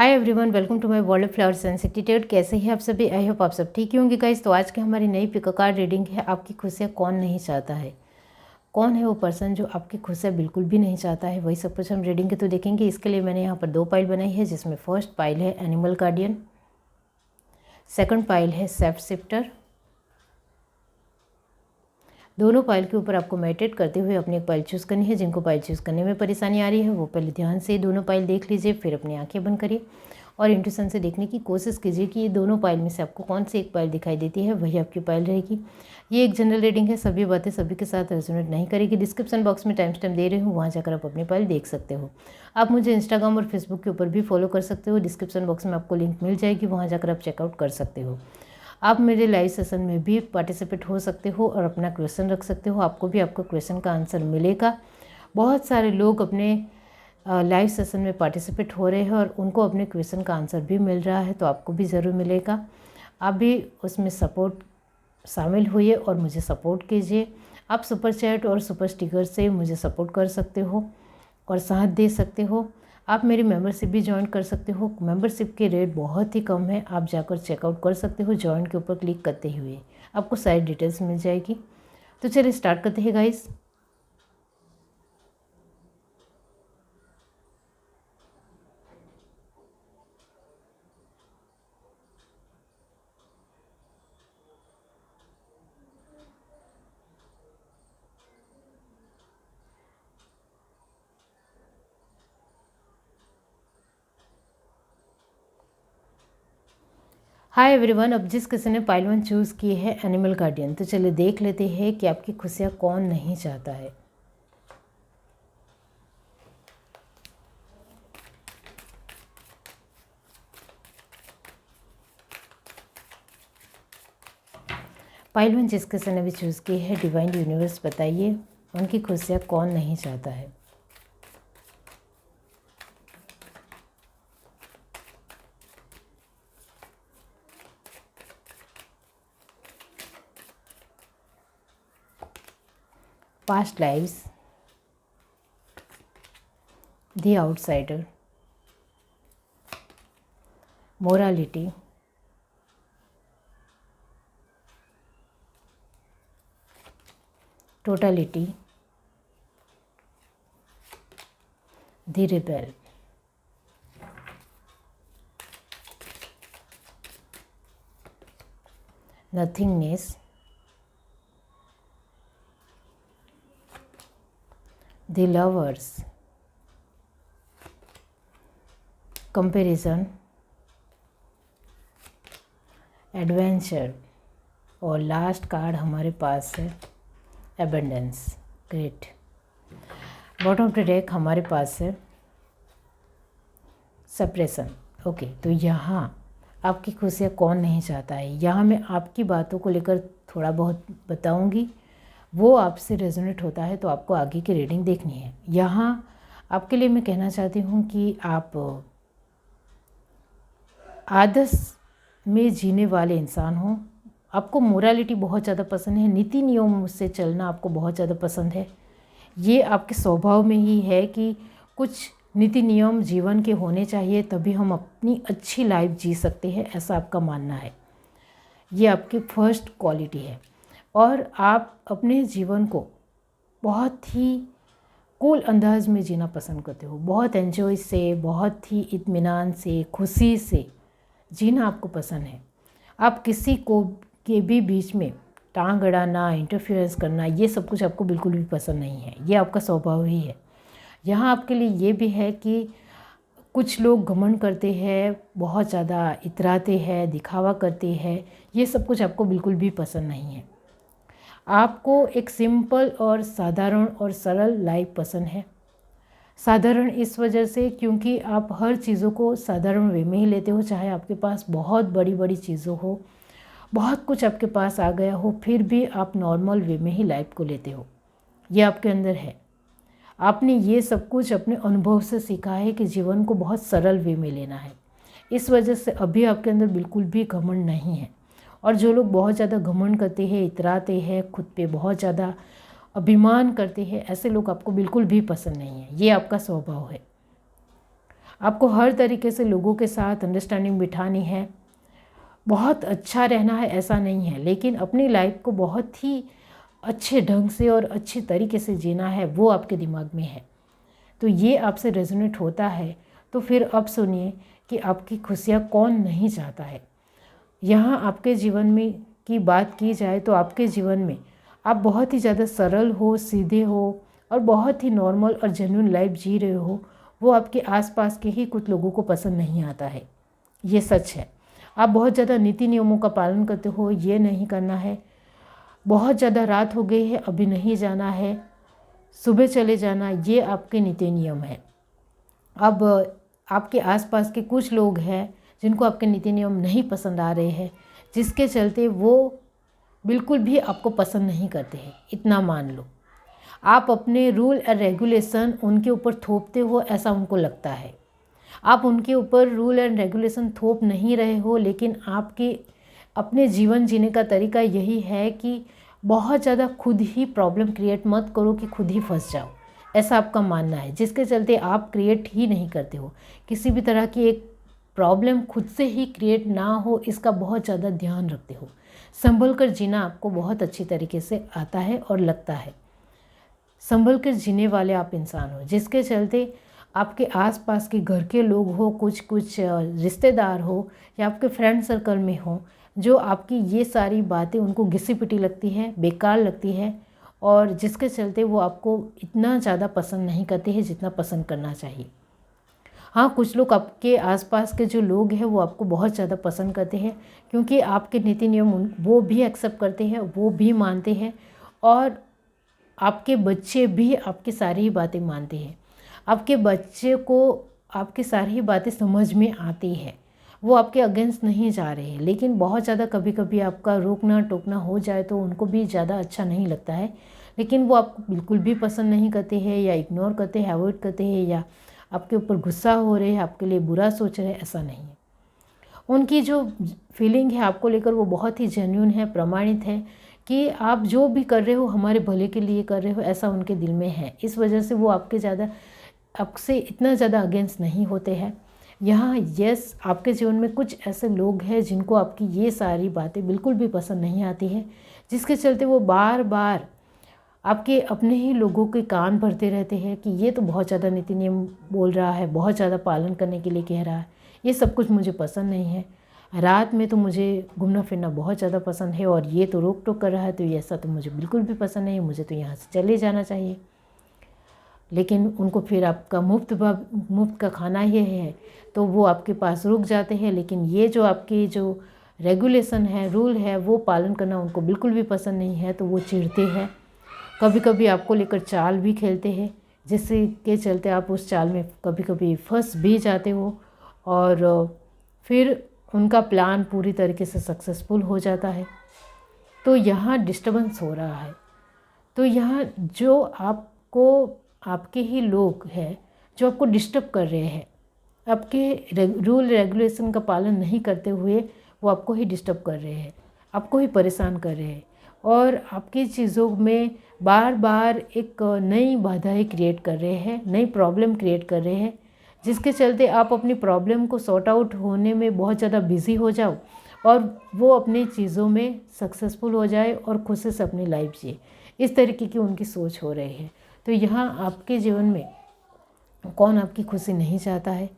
Hi everyone, welcome to my world of flowers and कैसे हैं आप सभी। आई होप आप सब ठीक ही होंगे गाइस। तो आज की हमारी नई पिक कार्ड रीडिंग है। आपकी खुशियाँ कौन नहीं चाहता है, कौन है वो पर्सन जो आपकी खुशियाँ बिल्कुल भी नहीं चाहता है, वही सब कुछ हम रीडिंग के तो देखेंगे। इसके लिए मैंने यहाँ पर 2 पाइल बनाई है, जिसमें फर्स्ट पाइल है एनिमल गार्डियन, सेकंड पाइल है सेल्फ शिफ्टर। दोनों पाइल के ऊपर आपको मेडिटेट करते हुए अपनी एक पाइल चूज़ करनी है। जिनको पाइल चूज़ करने में परेशानी आ रही है वो पहले ध्यान से दोनों पाइल देख लीजिए, फिर अपनी आंखें बंद करिए और इंट्यूशन से देखने की कोशिश कीजिए कि ये दोनों पाइल में से आपको कौन सी एक पाइल दिखाई देती है, वही आपकी पाइल रहेगी। ये एक जनरल रीडिंग है, सभी बातें सभी के साथ रेजोनेट नहीं करेगी। डिस्क्रिप्शन बॉक्स में टाइम स्टैम्प दे रही हूँ, वहाँ जाकर आप अपनी पाइल देख सकते हो। आप मुझे इंस्टाग्राम और फेसबुक के ऊपर भी फॉलो कर सकते हो। डिस्क्रिप्शन बॉक्स में आपको लिंक मिल जाएगी, वहाँ जाकर आप चेकआउट कर सकते हो। आप मेरे लाइव सेशन में भी पार्टिसिपेट हो सकते हो और अपना क्वेश्चन रख सकते हो। आपको भी आपका क्वेश्चन का आंसर मिलेगा। बहुत सारे लोग अपने लाइव सेशन में पार्टिसिपेट हो रहे हैं और उनको अपने क्वेश्चन का आंसर भी मिल रहा है, तो आपको भी ज़रूर मिलेगा। आप भी उसमें सपोर्ट शामिल होइए और मुझे सपोर्ट कीजिए। आप सुपर चैट और सुपर स्टिकर से मुझे सपोर्ट कर सकते हो और साथ दे सकते हो। आप मेरी मेंबरशिप भी ज्वाइन कर सकते हो। मेंबरशिप के रेट बहुत ही कम है, आप जाकर चेकआउट कर सकते हो। ज्वाइन के ऊपर क्लिक करते हुए आपको सारी डिटेल्स मिल जाएगी। तो चलिए स्टार्ट करते हैं गाइस। हाय एवरीवन, अब जिस किसी ने पाइल 1 चूज़ की है एनिमल गार्डियन, तो चलिए देख लेते हैं कि आपकी खुशियाँ कौन नहीं चाहता है। पाइल 1 जिस किसी ने भी चूज़ की है, डिवाइन यूनिवर्स बताइए उनकी खुशियाँ कौन नहीं चाहता है। Past lives, the outsider, morality, totality, the rebel, nothingness, the lovers, comparison, adventure और लास्ट कार्ड हमारे पास है abundance. Great. Bottom of the deck हमारे पास है सेपरेशन। ओके, तो यहाँ आपकी खुशियाँ कौन नहीं चाहता है। यहाँ मैं आपकी बातों को लेकर थोड़ा बहुत बताऊंगी, वो आपसे रेजोनेट होता है तो आपको आगे की रीडिंग देखनी है। यहाँ आपके लिए मैं कहना चाहती हूँ कि आप आदर्श में जीने वाले इंसान हो। आपको मोरालिटी बहुत ज़्यादा पसंद है, नीति नियम से चलना आपको बहुत ज़्यादा पसंद है। ये आपके स्वभाव में ही है कि कुछ नीति नियम जीवन के होने चाहिए, तभी हम अपनी अच्छी लाइफ जी सकते हैं, ऐसा आपका मानना है। ये आपकी फर्स्ट क्वालिटी है और आप अपने जीवन को बहुत ही कूल अंदाज में जीना पसंद करते हो। बहुत एंजॉय से, बहुत ही इत्मीनान से, खुशी से जीना आपको पसंद है। आप किसी को के भी बीच में टांग अड़ाना, इंटरफेरेंस करना, ये सब कुछ आपको बिल्कुल भी पसंद नहीं है। ये आपका स्वभाव ही है। यहाँ आपके लिए ये भी है कि कुछ लोग घमंड करते हैं, बहुत ज़्यादा इतराते हैं, दिखावा करते हैं, ये सब कुछ आपको बिल्कुल भी पसंद नहीं है। आपको एक सिंपल और साधारण और सरल लाइफ पसंद है। साधारण इस वजह से क्योंकि आप हर चीज़ों को साधारण वे में ही लेते हो, चाहे आपके पास बहुत बड़ी बड़ी चीज़ों हो, बहुत कुछ आपके पास आ गया हो, फिर भी आप नॉर्मल वे में ही लाइफ को लेते हो। ये आपके अंदर है। आपने ये सब कुछ अपने अनुभव से सीखा है कि जीवन को बहुत सरल वे में लेना है। इस वजह से अभी आपके अंदर बिल्कुल भी घमंड नहीं है। और जो लोग बहुत ज़्यादा घमंड करते हैं, इतराते हैं, खुद पे बहुत ज़्यादा अभिमान करते हैं, ऐसे लोग आपको बिल्कुल भी पसंद नहीं है। ये आपका स्वभाव है। आपको हर तरीके से लोगों के साथ अंडरस्टैंडिंग बिठानी है, बहुत अच्छा रहना है ऐसा नहीं है, लेकिन अपनी लाइफ को बहुत ही अच्छे ढंग से और अच्छे तरीके से जीना है, वो आपके दिमाग में है। तो ये आपसे रेजोनेट होता है तो फिर अब सुनिए कि आपकी खुशियाँ कौन नहीं चाहता है। यहाँ आपके जीवन में की बात की जाए तो आपके जीवन में आप बहुत ही ज़्यादा सरल हो, सीधे हो और बहुत ही नॉर्मल और जेन्युइन लाइफ जी रहे हो, वो आपके आसपास के ही कुछ लोगों को पसंद नहीं आता है। ये सच है। आप बहुत ज़्यादा नीति नियमों का पालन करते हो, ये नहीं करना है, बहुत ज़्यादा रात हो गई है अभी नहीं जाना है, सुबह चले जाना, ये आपके नीति नियम है। अब आपके आसपास के कुछ लोग हैं जिनको आपके नीति नियम नहीं पसंद आ रहे हैं, जिसके चलते वो बिल्कुल भी आपको पसंद नहीं करते हैं, इतना मान लो। आप अपने रूल और रेगुलेशन उनके ऊपर थोपते हो ऐसा उनको लगता है। आप उनके ऊपर रूल एंड रेगुलेशन थोप नहीं रहे हो, लेकिन आपके अपने जीवन जीने का तरीका यही है कि बहुत ज़्यादा खुद ही प्रॉब्लम क्रिएट मत करो कि खुद ही फंस जाओ, ऐसा आपका मानना है, जिसके चलते आप क्रिएट ही नहीं करते हो। किसी भी तरह की एक प्रॉब्लम खुद से ही क्रिएट ना हो, इसका बहुत ज़्यादा ध्यान रखते हो। संभल कर जीना आपको बहुत अच्छी तरीके से आता है और लगता है। संभल कर जीने वाले आप इंसान हो, जिसके चलते आपके आसपास के घर के लोग हो, कुछ रिश्तेदार हो या आपके फ्रेंड सर्कल में हो, जो आपकी ये सारी बातें उनको घिसी पिटी लगती है, बेकार लगती है, और जिसके चलते वो आपको इतना ज़्यादा पसंद नहीं करते हैं जितना पसंद करना चाहिए। हाँ, कुछ लोग आपके आसपास के जो लोग हैं वो आपको बहुत ज़्यादा पसंद करते हैं, क्योंकि आपके नीति नियम वो भी एक्सेप्ट करते हैं, वो भी मानते हैं, और आपके बच्चे भी आपकी सारी ही बातें मानते हैं। आपके बच्चे को आपकी सारी ही बातें समझ में आती है, वो आपके अगेंस्ट नहीं जा रहे हैं, लेकिन बहुत ज़्यादा कभी कभी आपका रोकना टोकना हो जाए तो उनको भी ज़्यादा अच्छा नहीं लगता है, लेकिन वो आपको बिल्कुल भी पसंद नहीं करते हैं, या इग्नोर करते हैं, अवॉइड करते हैं, या आपके ऊपर गुस्सा हो रहे हैं, आपके लिए बुरा सोच रहे हैं, ऐसा नहीं है। उनकी जो फीलिंग है आपको लेकर वो बहुत ही जेन्युइन है, प्रमाणित है कि आप जो भी कर रहे हो हमारे भले के लिए कर रहे हो, ऐसा उनके दिल में है। इस वजह से वो आपसे इतना ज़्यादा अगेंस्ट नहीं होते हैं। यहाँ यस, आपके जीवन में कुछ ऐसे लोग हैं जिनको आपकी ये सारी बातें बिल्कुल भी पसंद नहीं आती है, जिसके चलते वो बार बार आपके अपने ही लोगों के कान भरते रहते हैं कि ये तो बहुत ज़्यादा नीति नियम बोल रहा है, बहुत ज़्यादा पालन करने के लिए कह रहा है, ये सब कुछ मुझे पसंद नहीं है, रात में तो मुझे घूमना फिरना बहुत ज़्यादा पसंद है, और ये तो रोक टोक कर रहा है, तो ऐसा तो मुझे बिल्कुल भी पसंद नहीं है, मुझे तो यहाँ से चले जाना चाहिए। लेकिन उनको फिर आपका मुफ्त का खाना ये है तो वो आपके पास रुक जाते हैं, लेकिन ये जो आपकी जो रेगुलेशन है, रूल है, वो पालन करना उनको बिल्कुल भी पसंद नहीं है, तो वो चिढ़ते हैं। कभी कभी आपको लेकर चाल भी खेलते हैं, जिससे के चलते आप उस चाल में कभी कभी फंस भी जाते हो, और फिर उनका प्लान पूरी तरीके से सक्सेसफुल हो जाता है। तो यहाँ डिस्टर्बेंस हो रहा है। तो यहाँ जो आपको आपके ही लोग हैं जो आपको डिस्टर्ब कर रहे हैं, आपके रूल रेगुलेशन का पालन नहीं करते हुए वो आपको ही डिस्टर्ब कर रहे हैं, आपको ही परेशान कर रहे हैं, और आपकी चीज़ों में बार बार एक नई बाधाएं क्रिएट कर रहे हैं, नई प्रॉब्लम क्रिएट कर रहे हैं, जिसके चलते आप अपनी प्रॉब्लम को सॉर्ट आउट होने में बहुत ज़्यादा बिजी हो जाओ, और वो अपनी चीज़ों में सक्सेसफुल हो जाए और खुशी से अपनी लाइफ जिए। इस तरीके की उनकी सोच हो रही है। तो यहाँ आपके जीवन में कौन आपकी खुशी नहीं चाहता है?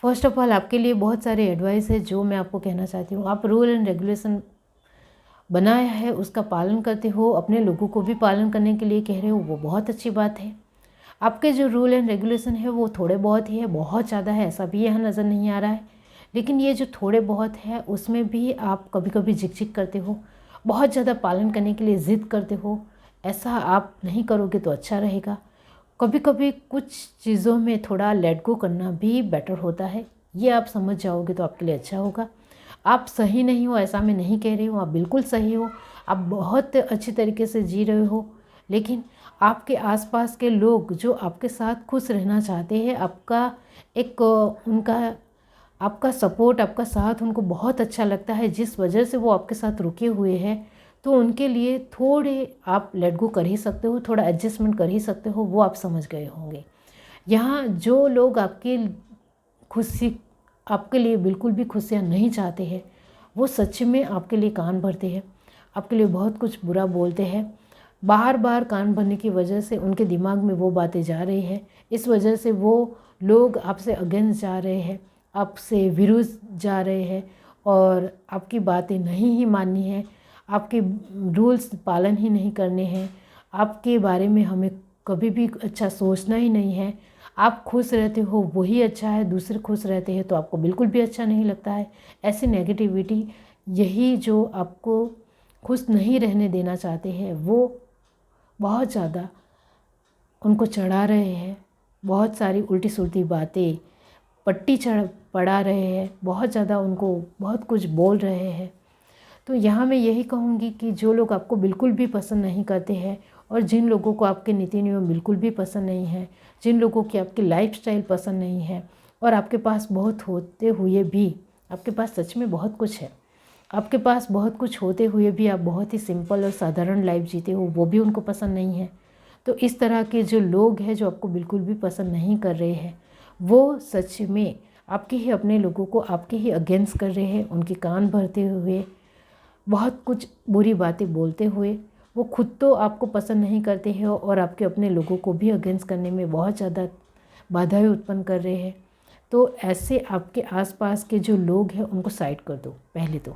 फर्स्ट ऑफ ऑल आपके लिए बहुत सारे एडवाइस है जो मैं आपको कहना चाहती हूँ। आप रूल एंड रेगुलेशन बनाया है उसका पालन करते हो, अपने लोगों को भी पालन करने के लिए कह रहे हो, वो बहुत अच्छी बात है। आपके जो रूल एंड रेगुलेशन है वो थोड़े बहुत ही है, बहुत ज़्यादा है ऐसा भी यहाँ नज़र नहीं आ रहा है, लेकिन ये जो थोड़े बहुत है उसमें भी आप कभी कभी झिकझिक करते हो, बहुत ज़्यादा पालन करने के लिए ज़िद करते हो। ऐसा आप नहीं करोगे तो अच्छा रहेगा। कभी कभी कुछ चीज़ों में थोड़ा लेट गो करना भी बेटर होता है, ये आप समझ जाओगे तो आपके लिए अच्छा होगा। आप सही नहीं हो ऐसा मैं नहीं कह रही हूँ, आप बिल्कुल सही हो, आप बहुत अच्छी तरीके से जी रहे हो, लेकिन आपके आसपास के लोग जो आपके साथ खुश रहना चाहते हैं, आपका एक उनका आपका सपोर्ट, आपका साथ उनको बहुत अच्छा लगता है, जिस वजह से वो आपके साथ रुके हुए हैं, तो उनके लिए थोड़े आप लेट गो कर ही सकते हो, थोड़ा एडजस्टमेंट कर ही सकते हो, वो आप समझ गए होंगे। यहाँ जो लोग आपके खुशी आपके लिए बिल्कुल भी खुशियाँ नहीं चाहते हैं, वो सच में आपके लिए कान भरते हैं, आपके लिए बहुत कुछ बुरा बोलते हैं। बार बार कान भरने की वजह से उनके दिमाग में वो बातें जा रही है, इस वजह से वो लोग आपसे अगेंस्ट जा रहे हैं, आपसे विरुद्ध जा रहे हैं और आपकी बातें नहीं ही माननी है, आपके रूल्स पालन ही नहीं करने हैं, आपके बारे में हमें कभी भी अच्छा सोचना ही नहीं है। आप खुश रहते हो वही अच्छा है, दूसरे खुश रहते हैं तो आपको बिल्कुल भी अच्छा नहीं लगता है। ऐसी नेगेटिविटी, यही जो आपको खुश नहीं रहने देना चाहते हैं, वो बहुत ज़्यादा उनको चढ़ा रहे हैं, बहुत सारी उल्टी सुलटी बातें पट्टी पड़ा रहे हैं, बहुत ज़्यादा उनको बहुत कुछ बोल रहे हैं। तो यहाँ मैं यही कहूँगी कि जो लोग आपको बिल्कुल भी पसंद नहीं करते हैं और जिन लोगों को आपके नीति नियम बिल्कुल भी पसंद नहीं है, जिन लोगों की आपकी लाइफस्टाइल पसंद नहीं है और आपके पास बहुत होते हुए भी, आपके पास सच में बहुत कुछ है, आपके पास बहुत कुछ होते हुए भी आप बहुत ही सिंपल और साधारण लाइफ जीते हो, वो भी उनको पसंद नहीं है। तो इस तरह के जो लोग हैं जो आपको बिल्कुल भी पसंद नहीं कर रहे हैं, वो सच में आपके ही अपने लोगों को आपके ही अगेंस्ट कर रहे हैं, उनके कान भरते हुए, बहुत कुछ बुरी बातें बोलते हुए। वो खुद तो आपको पसंद नहीं करते हैं और आपके अपने लोगों को भी अगेंस्ट करने में बहुत ज़्यादा बाधाएं उत्पन्न कर रहे हैं। तो ऐसे आपके आसपास के जो लोग हैं उनको साइड कर दो पहले तो,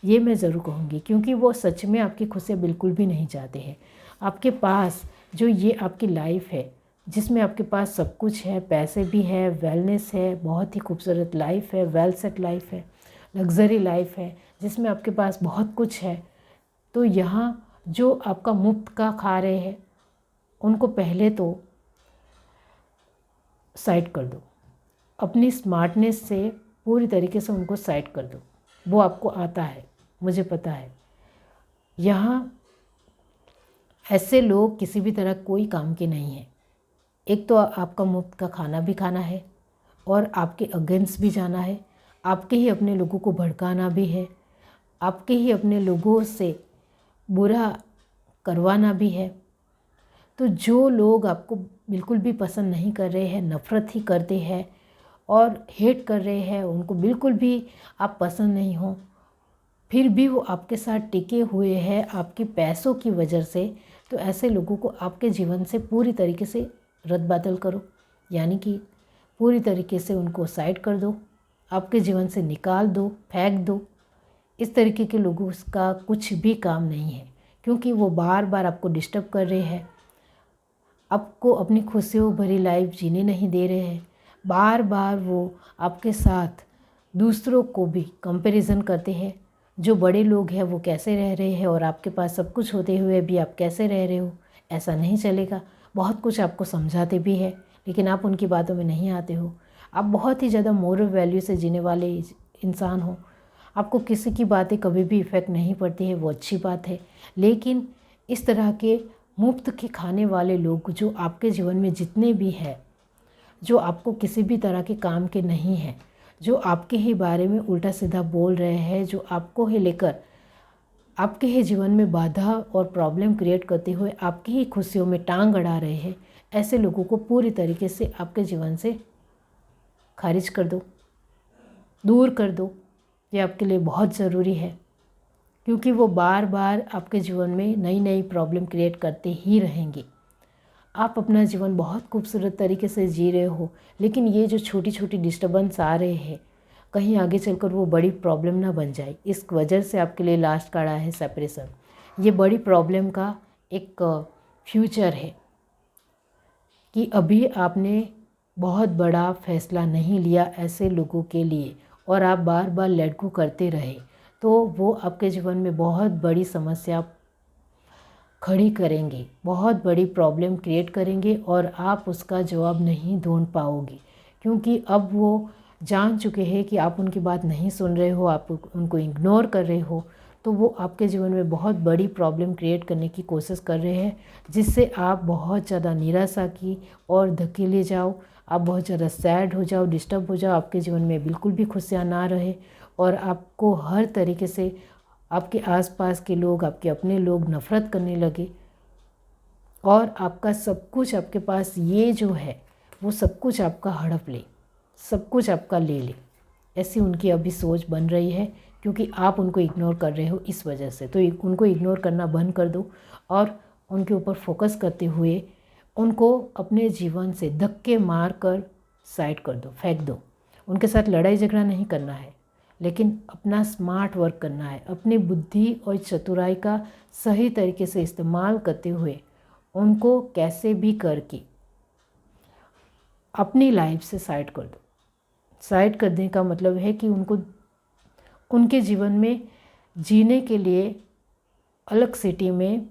ये मैं ज़रूर कहूँगी, क्योंकि वो सच में आपकी खुशियाँ बिल्कुल भी नहीं चाहते हैं। आपके पास जो ये आपकी लाइफ है जिसमें आपके पास सब कुछ है, पैसे भी है, वेलनेस है, बहुत ही खूबसूरत लाइफ है, वेल सेट लाइफ है, लग्जरी लाइफ है, जिसमें आपके पास बहुत कुछ है, तो यहाँ जो आपका मुफ्त का खा रहे हैं उनको पहले तो साइड कर दो। अपनी स्मार्टनेस से पूरी तरीके से उनको साइड कर दो। वो आपको आता है, मुझे पता है। यहाँ ऐसे लोग किसी भी तरह कोई काम के नहीं हैं। एक तो आपका मुफ्त का खाना भी खाना है और आपके अगेंस्ट भी जाना है, आपके ही अपने लोगों को भड़काना भी है, आपके ही अपने लोगों से बुरा करवाना भी है। तो जो लोग आपको बिल्कुल भी पसंद नहीं कर रहे हैं, नफ़रत ही करते हैं और हेट कर रहे हैं, उनको बिल्कुल भी आप पसंद नहीं हो, फिर भी वो आपके साथ टिके हुए हैं आपके पैसों की वजह से, तो ऐसे लोगों को आपके जीवन से पूरी तरीके से रद्द-बातल करो, यानी कि पूरी तरीके से उनको साइड कर दो, आपके जीवन से निकाल दो, फेंक दो। इस तरीके के लोगों का कुछ भी काम नहीं है, क्योंकि वो बार बार आपको डिस्टर्ब कर रहे हैं, आपको अपनी खुशियों भरी लाइफ जीने नहीं दे रहे हैं। बार बार वो आपके साथ दूसरों को भी कंपैरिजन करते हैं, जो बड़े लोग हैं वो कैसे रह रहे हैं और आपके पास सब कुछ होते हुए भी आप कैसे रह रहे हो, ऐसा नहीं चलेगा। बहुत कुछ आपको समझाते भी है, लेकिन आप उनकी बातों में नहीं आते हो। आप बहुत ही ज़्यादा मोरल वैल्यू से जीने वाले इंसान हो, आपको किसी की बातें कभी भी इफ़ेक्ट नहीं पड़ती है, वो अच्छी बात है। लेकिन इस तरह के मुफ्त के खाने वाले लोग जो आपके जीवन में जितने भी हैं, जो आपको किसी भी तरह के काम के नहीं हैं, जो आपके ही बारे में उल्टा सीधा बोल रहे हैं, जो आपको ही लेकर आपके ही जीवन में बाधा और प्रॉब्लम क्रिएट करते हुए आपकी ही खुशियों में टांग अड़ा रहे हैं, ऐसे लोगों को पूरी तरीके से आपके जीवन से खारिज कर दो, दूर कर दो। ये आपके लिए बहुत ज़रूरी है, क्योंकि वो बार बार आपके जीवन में नई नई प्रॉब्लम क्रिएट करते ही रहेंगे। आप अपना जीवन बहुत खूबसूरत तरीके से जी रहे हो, लेकिन ये जो छोटी छोटी डिस्टर्बेंस आ रहे हैं, कहीं आगे चलकर वो बड़ी प्रॉब्लम ना बन जाए, इस वजह से आपके लिए लास्ट कार्ड आया है सेपरेशन। ये बड़ी प्रॉब्लम का एक फ्यूचर है कि अभी आपने बहुत बड़ा फैसला नहीं लिया ऐसे लोगों के लिए और आप बार बार लेट गो करते रहे, तो वो आपके जीवन में बहुत बड़ी समस्या खड़ी करेंगे, बहुत बड़ी प्रॉब्लम क्रिएट करेंगे और आप उसका जवाब नहीं ढूंढ पाओगे, क्योंकि अब वो जान चुके हैं कि आप उनकी बात नहीं सुन रहे हो, आप उनको इग्नोर कर रहे हो। तो वो आपके जीवन में बहुत बड़ी प्रॉब्लम क्रिएट करने की कोशिश कर रहे हैं, जिससे आप बहुत ज़्यादा निराशा की और धकेले जाओ, आप बहुत ज़्यादा सैड हो जाओ, डिस्टर्ब हो जाओ, आपके जीवन में बिल्कुल भी खुशियाँ ना रहे और आपको हर तरीके से आपके आसपास के लोग, आपके अपने लोग नफ़रत करने लगे और आपका सब कुछ, आपके पास ये जो है वो सब कुछ आपका हड़प ले, सब कुछ आपका ले ले, ऐसी उनकी अभी सोच बन रही है, क्योंकि आप उनको इग्नोर कर रहे हो इस वजह से। तो उनको इग्नोर करना बंद कर दो और उनके ऊपर फोकस करते हुए उनको अपने जीवन से धक्के मार कर साइड कर दो, फेंक दो। उनके साथ लड़ाई झगड़ा नहीं करना है, लेकिन अपना स्मार्ट वर्क करना है। अपनी बुद्धि और चतुराई का सही तरीके से इस्तेमाल करते हुए उनको कैसे भी करके अपनी लाइफ से साइड कर दो। साइड करने का मतलब है कि उनको उनके जीवन में जीने के लिए अलग सिटी में,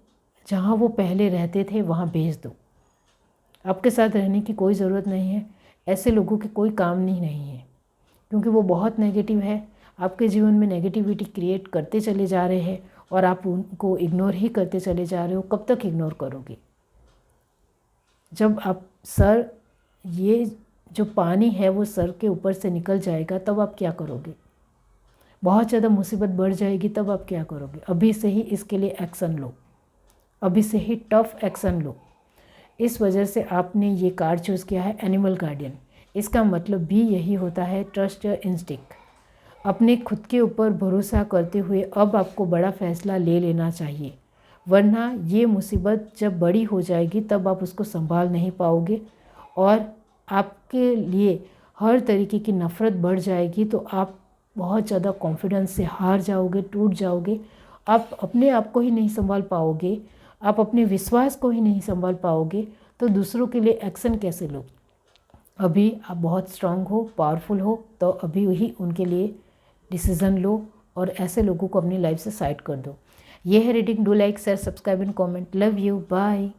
जहाँ वो पहले रहते थे, वहाँ भेज दो। आपके साथ रहने की कोई ज़रूरत नहीं है। ऐसे लोगों के कोई काम नहीं है, क्योंकि वो बहुत नेगेटिव है। आपके जीवन में नेगेटिविटी क्रिएट करते चले जा रहे हैं और आप उनको इग्नोर ही करते चले जा रहे हो। कब तक इग्नोर करोगे? जब आप ये जो पानी है वो सर के ऊपर से निकल जाएगा, तब आप क्या करोगे? बहुत ज़्यादा मुसीबत बढ़ जाएगी, तब आप क्या करोगे? अभी से ही इसके लिए एक्शन लो, अभी से ही टफ एक्शन लो। इस वजह से आपने ये कार्ड चूज़ किया है, एनिमल गार्डियन। इसका मतलब भी यही होता है, ट्रस्ट योर इंस्टिंक्ट। अपने खुद के ऊपर भरोसा करते हुए अब आपको बड़ा फैसला ले लेना चाहिए, वरना ये मुसीबत जब बड़ी हो जाएगी तब आप उसको संभाल नहीं पाओगे और आपके लिए हर तरीके की नफ़रत बढ़ जाएगी। तो आप बहुत ज़्यादा कॉन्फिडेंस से हार जाओगे, टूट जाओगे। आप अपने आप को ही नहीं संभाल पाओगे, आप अपने विश्वास को ही नहीं संभाल पाओगे, तो दूसरों के लिए एक्शन कैसे लो? अभी आप बहुत स्ट्रांग हो, पावरफुल हो, तो अभी ही उनके लिए डिसीज़न लो और ऐसे लोगों को अपनी लाइफ से साइड कर दो। ये है reading. Do like, share, subscribe and comment. Love you, bye.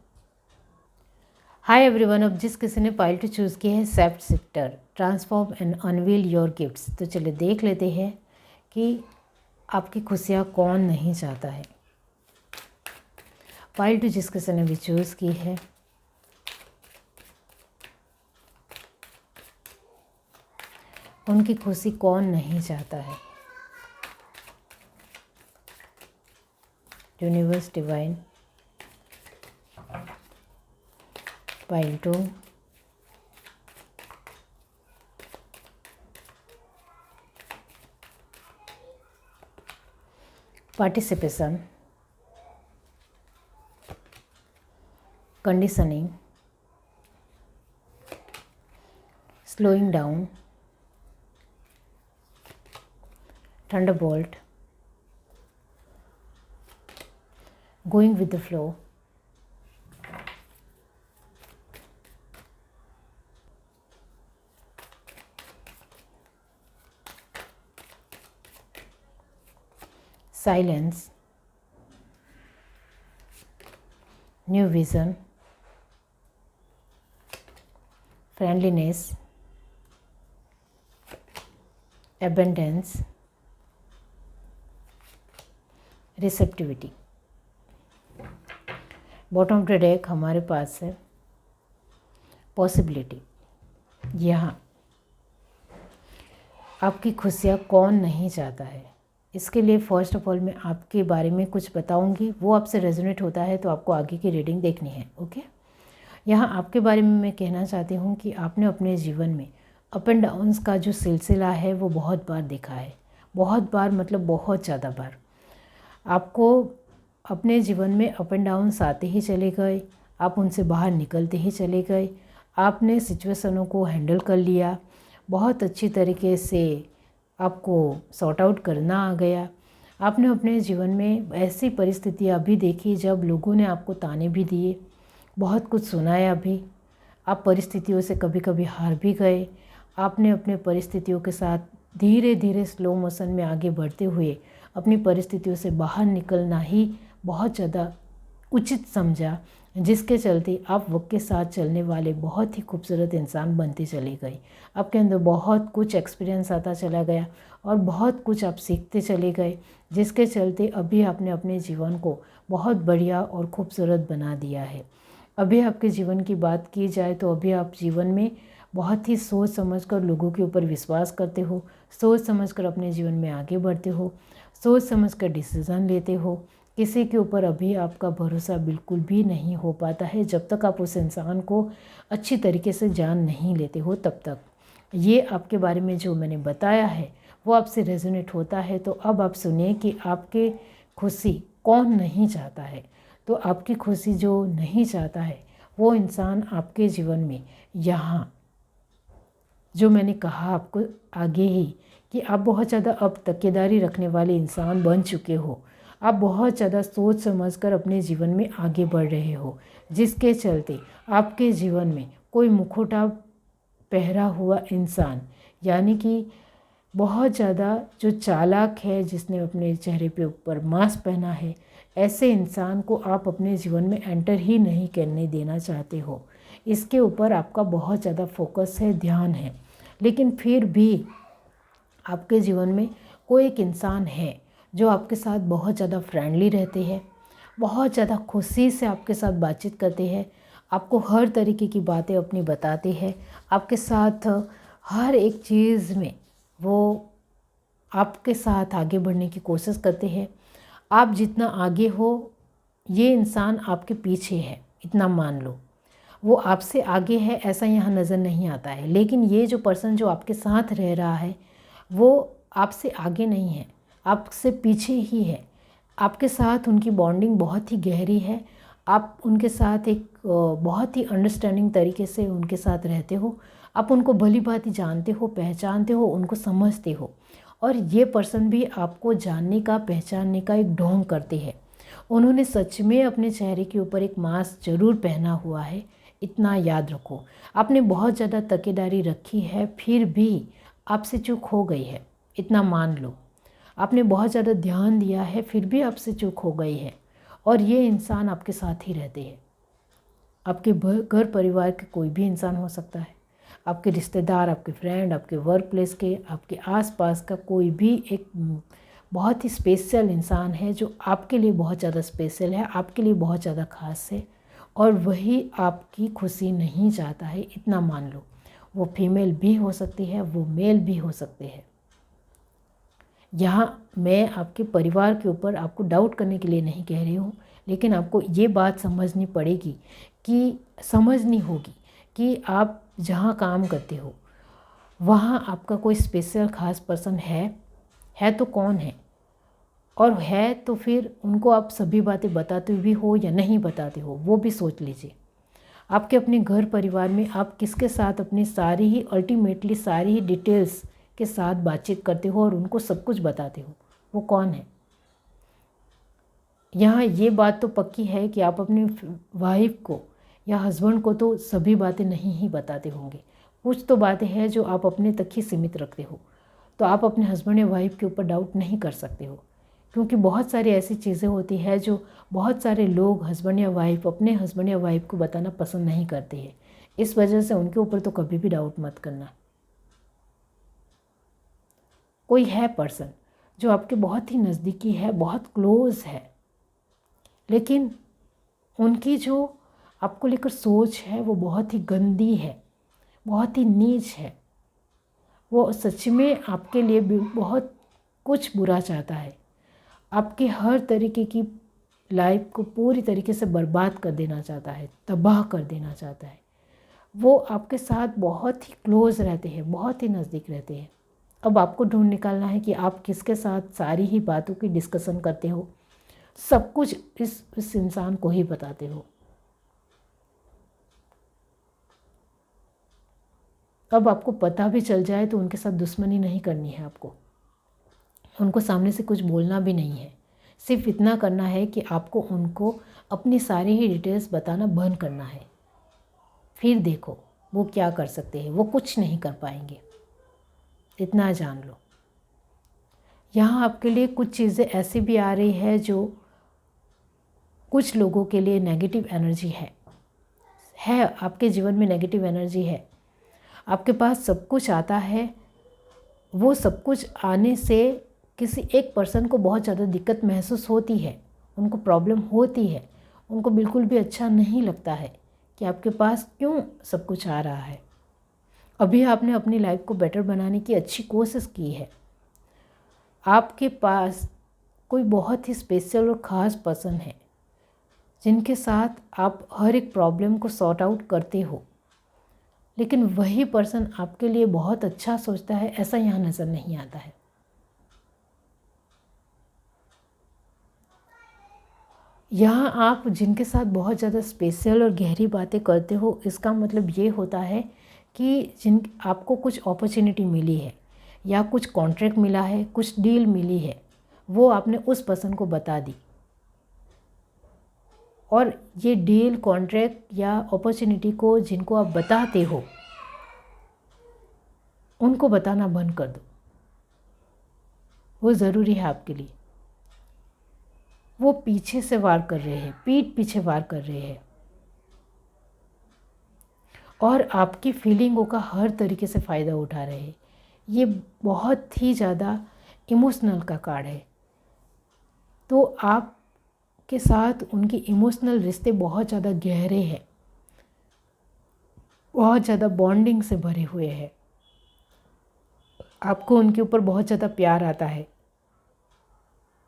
Hi everyone. अब जिस किसी ने पाइल टू चूज़ किया है, shape shifter, transform and unveil your gifts. तो चलिए देख लेते हैं कि आपकी खुशियाँ कौन नहीं चाहता है। पाइल टू जिस किसी ने भी चूज़ की है, उनकी खुशी कौन नहीं चाहता है। Universe, divine, pile two, participation, conditioning, slowing down, thunderbolt, going with the flow, silence, new vision, friendliness, abundance, receptivity। Bottom of the deck हमारे पास है पॉसिबिलिटी। यहाँ आपकी खुशियाँ कौन नहीं चाहता है, इसके लिए फ़र्स्ट ऑफ ऑल मैं आपके बारे में कुछ बताऊंगी। वो आपसे रेजोनेट होता है तो आपको आगे की रीडिंग देखनी है। ओके, यहाँ आपके बारे में मैं कहना चाहती हूँ कि आपने अपने जीवन में अप एंड डाउन्स का जो सिलसिला है वो बहुत बार देखा है। बहुत बार मतलब बहुत ज़्यादा बार। आपको अपने जीवन में अप एंड डाउन्स आते ही चले गए, आप उनसे बाहर निकलते ही चले गए। आपने सिचुएशनों को हैंडल कर लिया, बहुत अच्छी तरीके से आपको सॉर्ट आउट करना आ गया। आपने अपने जीवन में ऐसी परिस्थितियाँ भी देखी जब लोगों ने आपको ताने भी दिए, बहुत कुछ सुनाया भी। आप परिस्थितियों से कभी कभी हार भी गए। आपने अपने परिस्थितियों के साथ धीरे धीरे स्लो मोशन में आगे बढ़ते हुए अपनी परिस्थितियों से बाहर निकलना ही बहुत ज़्यादा उचित समझा, जिसके चलते आप वक्त के साथ चलने वाले बहुत ही खूबसूरत इंसान बनते चले गए। आपके अंदर बहुत कुछ एक्सपीरियंस आता चला गया और बहुत कुछ आप सीखते चले गए, जिसके चलते अभी आपने अपने जीवन को बहुत बढ़िया और खूबसूरत बना दिया है। अभी आपके जीवन की बात की जाए तो अभी आप जीवन में बहुत ही सोच समझकर लोगों के ऊपर विश्वास करते हो, सोच समझकर अपने जीवन में आगे बढ़ते हो, सोच समझकर डिसीज़न लेते हो। किसी के ऊपर अभी आपका भरोसा बिल्कुल भी नहीं हो पाता है जब तक आप उस इंसान को अच्छी तरीके से जान नहीं लेते हो। तब तक ये आपके बारे में जो मैंने बताया है वो आपसे रेजोनेट होता है, तो अब आप सुनिए कि आपके खुशी कौन नहीं चाहता है। तो आपकी खुशी जो नहीं चाहता है वो इंसान आपके जीवन में, यहाँ जो मैंने कहा आपको आगे ही कि आप बहुत ज़्यादा अब तकीदारी रखने वाले इंसान बन चुके हो। आप बहुत ज़्यादा सोच समझकर अपने जीवन में आगे बढ़ रहे हो, जिसके चलते आपके जीवन में कोई मुखौटा पहरा हुआ इंसान, यानी कि बहुत ज़्यादा जो चालाक है, जिसने अपने चेहरे पे ऊपर मास्क पहना है, ऐसे इंसान को आप अपने जीवन में एंटर ही नहीं करने देना चाहते हो। इसके ऊपर आपका बहुत ज़्यादा फोकस है, ध्यान है। लेकिन फिर भी आपके जीवन में कोई एक इंसान है जो आपके साथ बहुत ज़्यादा फ्रेंडली रहते हैं, बहुत ज़्यादा खुशी से आपके साथ बातचीत करते हैं, आपको हर तरीके की बातें अपनी बताते हैं, आपके साथ हर एक चीज़ में वो आपके साथ आगे बढ़ने की कोशिश करते हैं। आप जितना आगे हो, ये इंसान आपके पीछे है, इतना मान लो। वो आपसे आगे है ऐसा यहाँ नज़र नहीं आता है, लेकिन ये जो पर्सन जो आपके साथ रह रहा है वो आपसे आगे नहीं है, आपसे पीछे ही है। आपके साथ उनकी बॉन्डिंग बहुत ही गहरी है। आप उनके साथ एक बहुत ही अंडरस्टैंडिंग तरीके से उनके साथ रहते हो। आप उनको भली भांति जानते हो, पहचानते हो, उनको समझते हो। और ये पर्सन भी आपको जानने का, पहचानने का एक ढोंग करते हैं। उन्होंने सच में अपने चेहरे के ऊपर एक मास्क ज़रूर पहना हुआ है, इतना याद रखो। आपने बहुत ज़्यादा तकीदारी रखी है, फिर भी आपसे चूक हो गई है, इतना मान लो। आपने बहुत ज़्यादा ध्यान दिया है, फिर भी आपसे चूक हो गई है। और ये इंसान आपके साथ ही रहते हैं। आपके घर परिवार के कोई भी इंसान हो सकता है, आपके रिश्तेदार, आपके फ्रेंड, आपके वर्क प्लेस के, आपके आसपास का कोई भी एक बहुत ही स्पेशल इंसान है जो आपके लिए बहुत ज़्यादा स्पेशल है, आपके लिए बहुत ज़्यादा ख़ास है, और वही आपकी खुशी नहीं चाहता है, इतना मान लो। वो फीमेल भी हो सकती है, वो मेल भी हो सकते हैं। यहाँ मैं आपके परिवार के ऊपर आपको डाउट करने के लिए नहीं कह रही हूँ, लेकिन आपको ये बात समझनी पड़ेगी, कि समझनी होगी कि आप जहाँ काम करते हो वहाँ आपका कोई स्पेशल ख़ास पर्सन है तो कौन है, और है तो फिर उनको आप सभी बातें बताते भी हो या नहीं बताते हो, वो भी सोच लीजिए। आपके अपने घर परिवार में आप किसके साथ अपनी सारी ही अल्टीमेटली सारी ही डिटेल्स के साथ बातचीत करते हो और उनको सब कुछ बताते हो, वो कौन है। यहाँ ये बात तो पक्की है कि आप अपनी वाइफ को या हस्बैंड को तो सभी बातें नहीं ही बताते होंगे। कुछ तो बातें हैं जो आप अपने तक ही सीमित रखते हो। तो आप अपने हस्बैंड या वाइफ के ऊपर डाउट नहीं कर सकते हो, क्योंकि बहुत सारी ऐसी चीज़ें होती हैं जो बहुत सारे लोग हस्बैंड या वाइफ अपने हस्बैंड या वाइफ को बताना पसंद नहीं करते हैं। इस वजह से उनके ऊपर तो कभी भी डाउट मत करना। कोई है पर्सन जो आपके बहुत ही नज़दीकी है, बहुत क्लोज़ है, लेकिन उनकी जो आपको लेकर सोच है वो बहुत ही गंदी है, बहुत ही नीच है। वो सच में आपके लिए भी बहुत कुछ बुरा चाहता है, आपके हर तरीके की लाइफ को पूरी तरीके से बर्बाद कर देना चाहता है, तबाह कर देना चाहता है। वो आपके साथ बहुत ही क्लोज़ रहते हैं, बहुत ही नज़दीक रहते हैं। अब आपको ढूंढ निकालना है कि आप किसके साथ सारी ही बातों की डिस्कशन करते हो, सब कुछ इस इंसान को ही बताते हो। अब आपको पता भी चल जाए तो उनके साथ दुश्मनी नहीं करनी है, आपको उनको सामने से कुछ बोलना भी नहीं है। सिर्फ इतना करना है कि आपको उनको अपनी सारी ही डिटेल्स बताना बंद करना है। फिर देखो वो क्या कर सकते हैं, वो कुछ नहीं कर पाएंगे, इतना जान लो। यहाँ आपके लिए कुछ चीज़ें ऐसी भी आ रही है जो कुछ लोगों के लिए नेगेटिव एनर्जी है आपके जीवन में नेगेटिव एनर्जी है। आपके पास सब कुछ आता है, वो सब कुछ आने से किसी एक पर्सन को बहुत ज़्यादा दिक्कत महसूस होती है, उनको प्रॉब्लम होती है, उनको बिल्कुल भी अच्छा नहीं लगता है कि आपके पास क्यों सब कुछ आ रहा है। अभी आपने अपनी लाइफ को बेटर बनाने की अच्छी कोशिश की है, आपके पास कोई बहुत ही स्पेशल और ख़ास पर्सन है जिनके साथ आप हर एक प्रॉब्लम को सॉर्ट आउट करते हो। लेकिन वही पर्सन आपके लिए बहुत अच्छा सोचता है, ऐसा यहाँ नज़र नहीं आता है। यहाँ आप जिनके साथ बहुत ज़्यादा स्पेशल और गहरी बातें करते हो, इसका मतलब ये होता है कि आपको कुछ अपॉर्चुनिटी मिली है या कुछ कॉन्ट्रैक्ट मिला है, कुछ डील मिली है, वो आपने उस पर्सन को बता दी। और ये डील, कॉन्ट्रैक्ट या अपॉर्चुनिटी को जिनको आप बताते हो, उनको बताना बंद कर दो। वो ज़रूरी है आपके लिए। वो पीछे से वार कर रहे हैं, पीठ पीछे वार कर रहे हैं और आपकी फीलिंगों का हर तरीके से फ़ायदा उठा रहे हैं। ये बहुत ही ज़्यादा इमोशनल का कार्ड है। तो आपके साथ उनके इमोशनल रिश्ते बहुत ज़्यादा गहरे हैं, बहुत ज़्यादा बॉन्डिंग से भरे हुए हैं। आपको उनके ऊपर बहुत ज़्यादा प्यार आता है।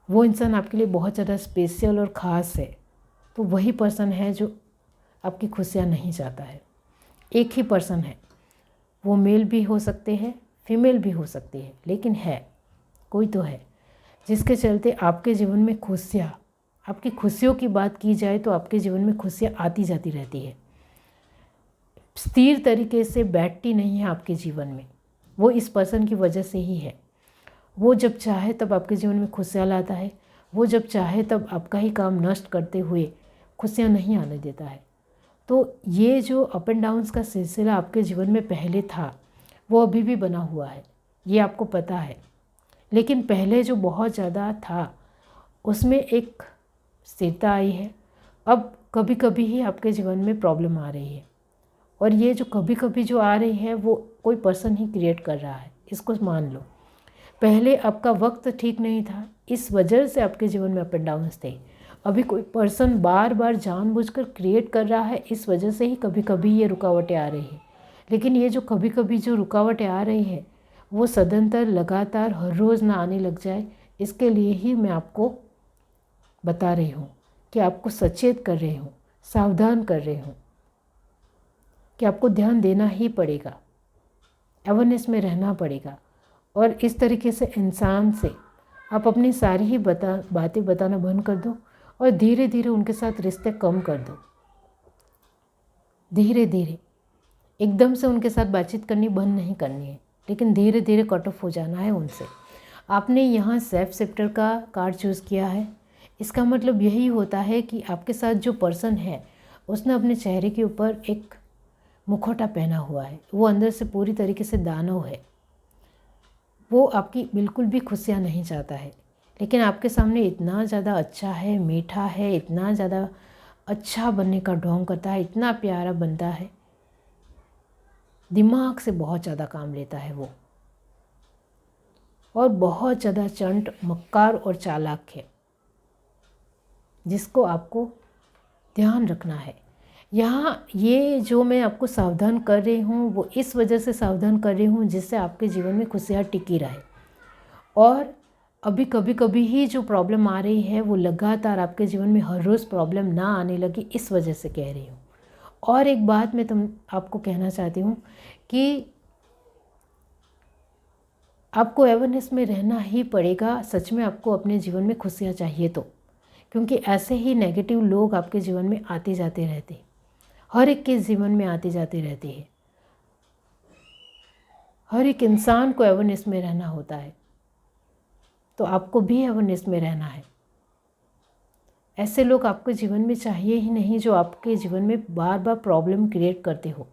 वो इंसान आपके लिए बहुत ज़्यादा स्पेशल और ख़ास है। तो वही पर्सन है जो आपकी खुशियाँ नहीं चाहता है। एक ही पर्सन है, वो मेल भी हो सकते हैं, फीमेल भी हो सकती है, लेकिन है, कोई तो है जिसके चलते आपके जीवन में खुशियाँ, आपकी खुशियों की बात की जाए तो आपके जीवन में खुशियाँ आती जाती रहती है। स्थिर तरीके से बैठती नहीं है आपके जीवन में, वो इस पर्सन की वजह से ही है। वो जब चाहे तब आपके जीवन में खुशियाँ लाता है, वो जब चाहे तब आपका ही काम नष्ट करते हुए खुशियाँ नहीं आने देता है। तो ये जो अप एंड डाउन्स का सिलसिला आपके जीवन में पहले था, वो अभी भी बना हुआ है, ये आपको पता है। लेकिन पहले जो बहुत ज़्यादा था उसमें एक स्थिरता आई है। अब कभी कभी ही आपके जीवन में प्रॉब्लम आ रही है, और ये जो कभी कभी जो आ रही है वो कोई पर्सन ही क्रिएट कर रहा है, इसको मान लो। पहले आपका वक्त ठीक नहीं था, इस वजह से आपके जीवन में अप एंड डाउन्स थे। अभी कोई पर्सन बार बार जानबूझकर क्रिएट कर रहा है, इस वजह से ही कभी कभी ये रुकावटें आ रही हैं। लेकिन ये जो कभी कभी जो रुकावटें आ रही है वो सदंतर लगातार हर रोज़ ना आने लग जाए, इसके लिए ही मैं आपको बता रही हूँ कि आपको सचेत कर रही हूँ, सावधान कर रही हूँ कि आपको ध्यान देना ही पड़ेगा, अवेयरनेस में रहना पड़ेगा। और इस तरीके से इंसान से आप अपनी सारी ही बातें बताना बंद कर दो और धीरे धीरे उनके साथ रिश्ते कम कर दो। धीरे धीरे, एकदम से उनके साथ बातचीत करनी बंद नहीं करनी है, लेकिन धीरे धीरे कट ऑफ हो जाना है उनसे। आपने यहाँ सेल्फ सेप्टर का कार्ड चूज़ किया है, इसका मतलब यही होता है कि आपके साथ जो पर्सन है उसने अपने चेहरे के ऊपर एक मुखौटा पहना हुआ है। वो अंदर से पूरी तरीके से दानव है। वो आपकी बिल्कुल भी खुशियाँ नहीं चाहता है, लेकिन आपके सामने इतना ज़्यादा अच्छा है, मीठा है, इतना ज़्यादा अच्छा बनने का ढोंग करता है, इतना प्यारा बनता है, दिमाग से बहुत ज़्यादा काम लेता है वो, और बहुत ज़्यादा चंट, मक्कार और चालाक है, जिसको आपको ध्यान रखना है। यहाँ ये जो मैं आपको सावधान कर रही हूँ वो इस वजह से सावधान कर रही हूँ जिससे आपके जीवन में खुशियाँ टिकी रहे। और अभी कभी कभी ही जो प्रॉब्लम आ रही है वो लगातार आपके जीवन में हर रोज़ प्रॉब्लम ना आने लगी, इस वजह से कह रही हूँ। और एक बात मैं आपको कहना चाहती हूँ कि आपको अवेयरनेस में रहना ही पड़ेगा। सच में आपको अपने जीवन में खुशियाँ चाहिए तो, क्योंकि ऐसे ही नेगेटिव लोग आपके जीवन में आते जाते रहते, हर एक के जीवन में आते जाते रहते हैं। हर एक इंसान को अवेयरनेस में रहना होता है, तो आपको भी अवेयरनेस में रहना है। ऐसे लोग आपके जीवन में चाहिए ही नहीं जो आपके जीवन में बार बार प्रॉब्लम क्रिएट करते हो।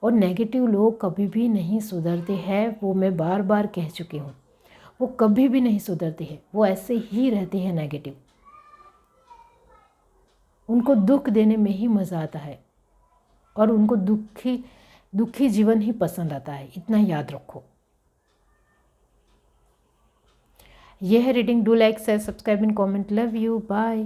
और नेगेटिव लोग कभी भी नहीं सुधरते हैं, वो मैं बार बार कह चुकी हूँ। वो कभी भी नहीं सुधरते हैं, वो ऐसे ही रहते हैं नेगेटिव। उनको दुख देने में ही मज़ा आता है और उनको दुखी जीवन ही पसंद आता है, इतना याद रखो। यह है reading. Do like, share, subscribe and comment. Love you, bye.